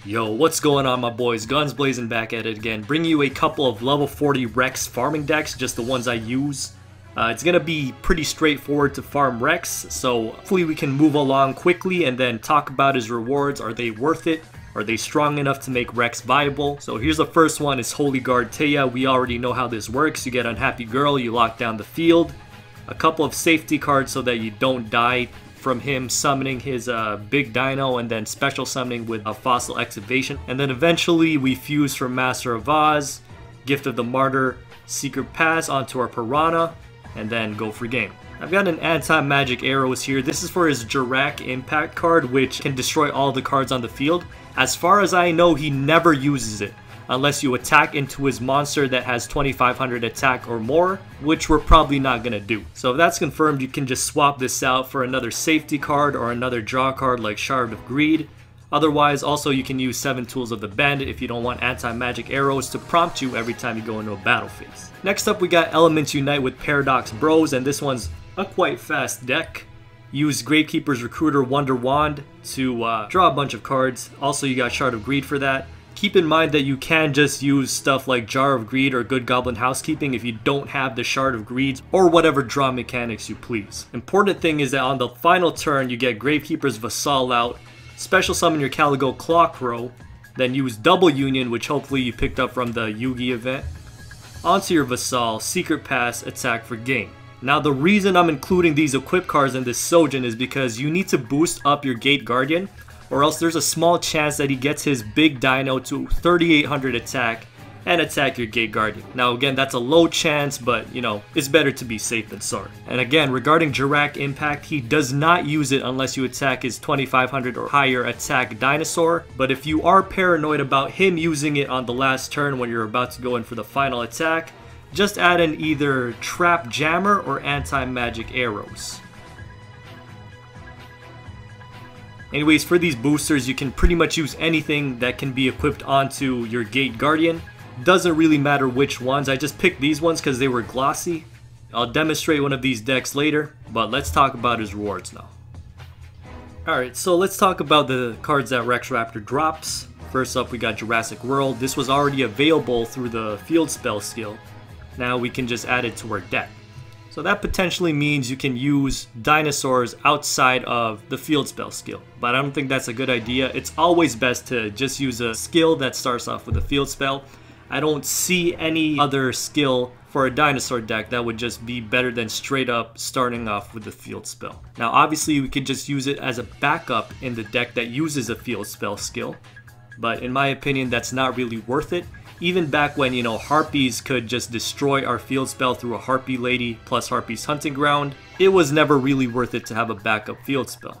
Yo, what's going on my boys? Guns blazing back at it again. Bring you a couple of level 40 Rex farming decks, just the ones I use. It's going to be pretty straightforward to farm Rex, so hopefully we can move along quickly and then talk about his rewards. Are they worth it? Are they strong enough to make Rex viable? So here's the first one, is Holy Guard Taya. We already know how this works. You get Unhappy Girl, you lock down the field. A couple of safety cards so that you don't die from him summoning his big dino, and then special summoning with a fossil excavation. And then eventually we fuse from Master of Oz, Gift of the Martyr, Secret Pass onto our Piranha, and then go for game. I've got an anti-magic arrows here. This is for his Jurassic Impact card, which can destroy all the cards on the field. As far as I know, he never uses it unless you attack into his monster that has 2500 attack or more, which we're probably not gonna do. So if that's confirmed, you can just swap this out for another safety card or another draw card like Shard of Greed. Otherwise, also you can use 7 Tools of the Bandit if you don't want anti-magic arrows to prompt you every time you go into a battle phase. Next up, we got Elements Unite with Paradox Bros, and this one's a quite fast deck. Use Gravekeeper's Recruiter Wonder Wand to draw a bunch of cards. Also, you got Shard of Greed for that. Keep in mind that you can just use stuff like Jar of Greed or Good Goblin Housekeeping if you don't have the Shard of Greeds or whatever draw mechanics you please. Important thing is that on the final turn, you get Gravekeeper's Vassal out, special summon your Caligo Clawcrow, then use Double Union, which hopefully you picked up from the Yugi event, onto your Vassal, Secret Pass, attack for game. Now the reason I'm including these equip cards in this Sojin is because you need to boost up your Gate Guardian, or else there's a small chance that he gets his big dino to 3800 attack and attack your Gate Guardian. Now again, that's a low chance, but you know, it's better to be safe than sorry. And again, regarding Jurassic Impact, he does not use it unless you attack his 2500 or higher attack Dinosaur. But if you are paranoid about him using it on the last turn when you're about to go in for the final attack, just add in either Trap Jammer or Anti-Magic Arrows. Anyways, for these boosters, you can pretty much use anything that can be equipped onto your Gate Guardian. Doesn't really matter which ones. I just picked these ones because they were glossy. I'll demonstrate one of these decks later, but let's talk about his rewards now. Alright, so let's talk about the cards that Rex Raptor drops. First up, we got Jurassic World. This was already available through the field spell skill. Now we can just add it to our deck. So that potentially means you can use dinosaurs outside of the field spell skill, but I don't think that's a good idea. It's always best to just use a skill that starts off with a field spell. I don't see any other skill for a dinosaur deck that would just be better than straight up starting off with the field spell. Now obviously we could just use it as a backup in the deck that uses a field spell skill, but in my opinion that's not really worth it. Even back when, you know, Harpies could just destroy our field spell through a Harpy Lady plus Harpy's Hunting Ground, it was never really worth it to have a backup field spell.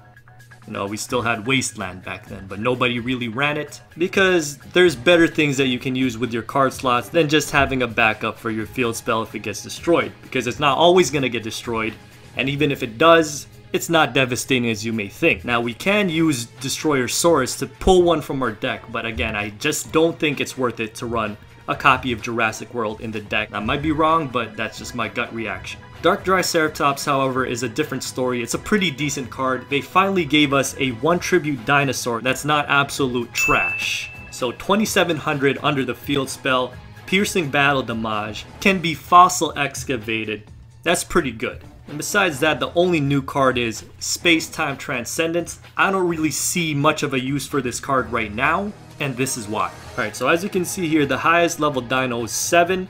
You know, we still had Wasteland back then, but nobody really ran it because there's better things that you can use with your card slots than just having a backup for your field spell if it gets destroyed, because it's not always going to get destroyed, and even if it does, it's not devastating as you may think. Now we can use Destroyer-saurus to pull one from our deck, but again, I just don't think it's worth it to run a copy of Jurassic World in the deck. I might be wrong, but that's just my gut reaction. Dark Triceratops, however, is a different story. It's a pretty decent card. They finally gave us a 1 tribute dinosaur that's not absolute trash. So 2700 under the field spell, piercing battle damage, can be fossil excavated. That's pretty good. And besides that, the only new card is Space-Time Transcendence. I don't really see much of a use for this card right now, and this is why. Alright, so as you can see here, the highest level dino is 7.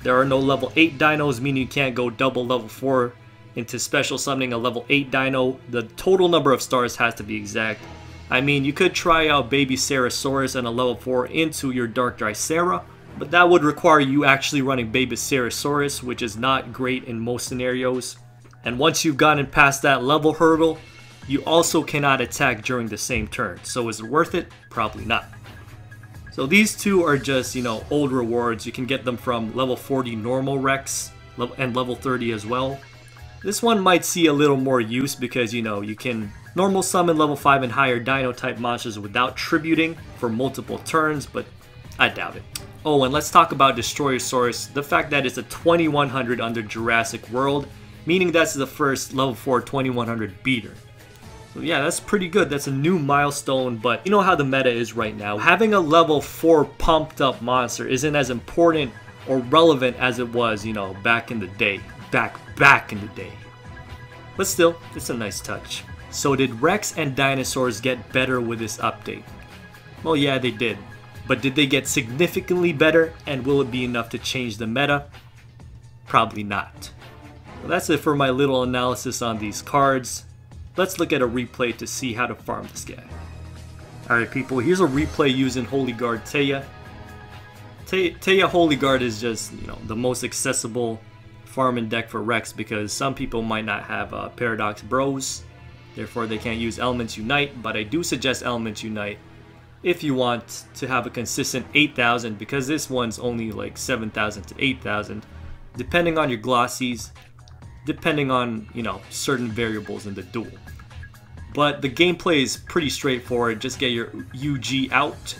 There are no level 8 dinos, meaning you can't go double level 4 into special summoning a level 8 dino. The total number of stars has to be exact. I mean, you could try out Baby Ceratosaurus and a level 4 into your Dark Dricera, but that would require you actually running Baby Ceratosaurus, which is not great in most scenarios. And once you've gotten past that level hurdle, you also cannot attack during the same turn. So is it worth it? Probably not. So these two are just, you know, old rewards. You can get them from level 40 normal Rex and level 30 as well. This one might see a little more use because, you know, you can normal summon level 5 and higher dino type monsters without tributing for multiple turns, but I doubt it. Oh, and let's talk about Destroyer-saurus. The fact that it's a 2100 under Jurassic World, meaning that's the first level 4 2100 beater. So yeah, that's pretty good. That's a new milestone, but you know how the meta is right now. Having a level 4 pumped up monster isn't as important or relevant as it was, you know, back in the day. Back in the day. But still, it's a nice touch. So did Rex and Dinosaurs get better with this update? Well, yeah, they did. But did they get significantly better, and will it be enough to change the meta? Probably not. Well, that's it for my little analysis on these cards. Let's look at a replay to see how to farm this guy. Alright people, here's a replay using Holy Guard Teia. Teia Holy Guard is just, you know, the most accessible farming deck for Rex because some people might not have Paradox Bros. Therefore they can't use Elements Unite, but I do suggest Elements Unite if you want to have a consistent 8,000 because this one's only like 7,000 to 8,000 depending on your glossies, depending on, you know, certain variables in the duel. But the gameplay is pretty straightforward. Just get your UG out,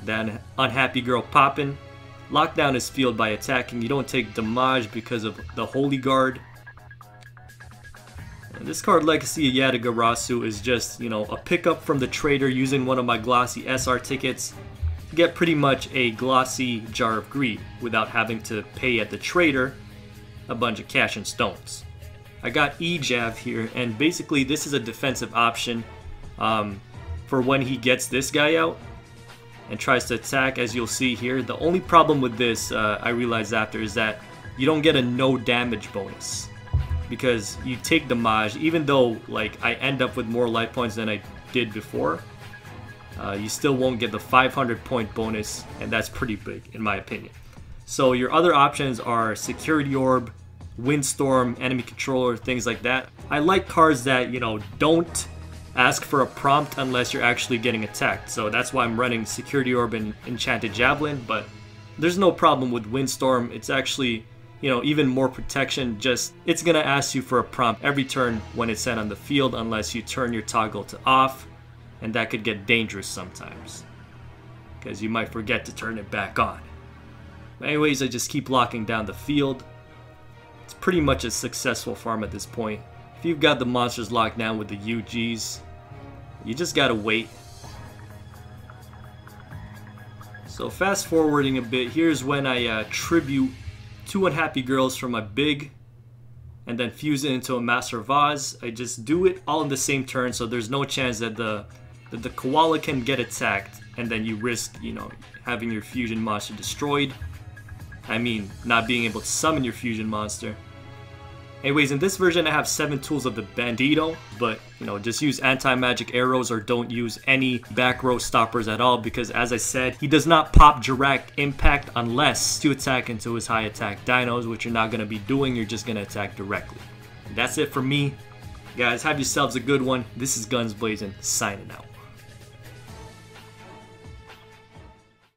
then Unhappy Girl poppin'. Lockdown is field by attacking. You don't take damage because of the Holy Guard. And this card, Legacy of Yatagarasu, is just, you know, a pickup from the trader using one of my glossy SR tickets to get pretty much a glossy Jar of Greed without having to pay at the trader a bunch of cash and stones. I got E-Jav here, and basically this is a defensive option for when he gets this guy out and tries to attack, as you'll see here. The only problem with this, I realized after, is that you don't get a no damage bonus because you take damage. Even though like I end up with more life points than I did before, you still won't get the 500 point bonus, and that's pretty big in my opinion. So your other options are Security Orb, Windstorm, Enemy Controller, things like that. I like cards that, you know, don't ask for a prompt unless you're actually getting attacked. So that's why I'm running Security Orb and Enchanted Javelin, but there's no problem with Windstorm. It's actually, you know, even more protection. Just, it's gonna ask you for a prompt every turn when it's set on the field unless you turn your toggle to off, and that could get dangerous sometimes because you might forget to turn it back on. But anyways, I just keep locking down the field. It's pretty much a successful farm at this point. If you've got the monsters locked down with the UGs, you just gotta wait. So fast forwarding a bit, here's when I tribute 2 Unhappy Girls from my big and then fuse it into a Master Vase. I just do it all in the same turn, so there's no chance that the koala can get attacked and then you risk, you know, having your fusion monster destroyed. I mean, not being able to summon your fusion monster. Anyways, in this version I have 7 tools of the Bandito, but, you know, just use anti-magic arrows or don't use any back row stoppers at all because, as I said, he does not pop Jurassic Impact unless you attack into his high attack dinos, which you're not going to be doing, you're just going to attack directly. And that's it for me. Guys, have yourselves a good one. This is Guns Blazing, signing out.